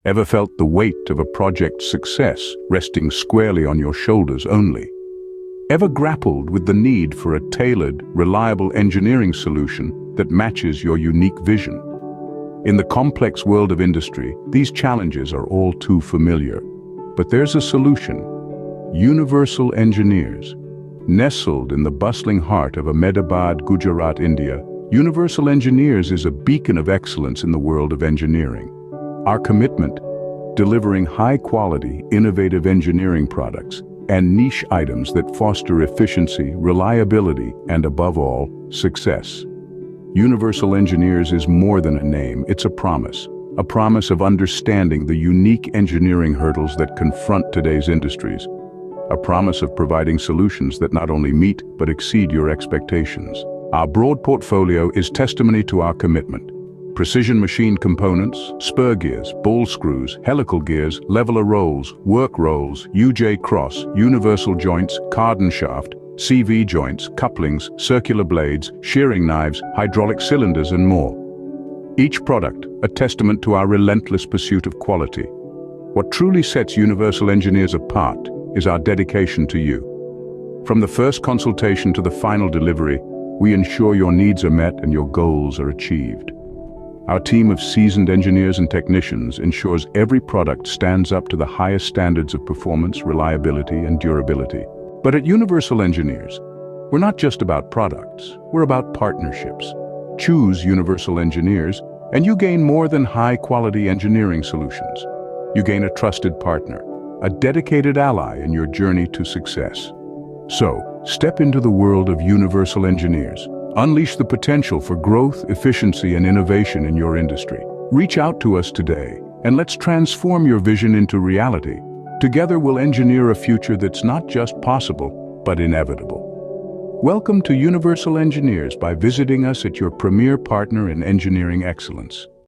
Ever felt the weight of a project's success resting squarely on your shoulders only? Ever grappled with the need for a tailored, reliable engineering solution that matches your unique vision? In the complex world of industry, these challenges are all too familiar. But there's a solution: Universal Engineers. Nestled in the bustling heart of Ahmedabad, Gujarat, India, Universal Engineers is a beacon of excellence in the world of engineering. Our commitment: delivering high-quality, innovative engineering products and niche items that foster efficiency, reliability, and above all, success. Universal Engineers is more than a name, it's a promise of understanding the unique engineering hurdles that confront today's industries, a promise of providing solutions that not only meet but exceed your expectations. Our broad portfolio is testimony to our commitment. Precision machine components, Spur Gears, ball screws, Helical Gears, leveler rolls, work rolls, UJ cross, universal joints, Cardan Shaft, CV joints, couplings, circular blades, shearing knives, hydraulic cylinders, and more. Each product, a testament to our relentless pursuit of quality. What truly sets Universal Engineers apart is our dedication to you. From the first consultation to the final delivery, we ensure your needs are met and your goals are achieved. Our team of seasoned engineers and technicians ensures every product stands up to the highest standards of performance, reliability, and durability. But at Universal Engineers, we're not just about products, we're about partnerships. Choose Universal Engineers, and you gain more than high-quality engineering solutions. You gain a trusted partner, a dedicated ally in your journey to success. So, step into the world of Universal Engineers. Unleash the potential for growth, efficiency, and innovation in your industry. Reach out to us today, and let's transform your vision into reality. Together we'll engineer a future that's not just possible, but inevitable. Welcome to Universal Engineers by visiting us at your premier partner in engineering excellence.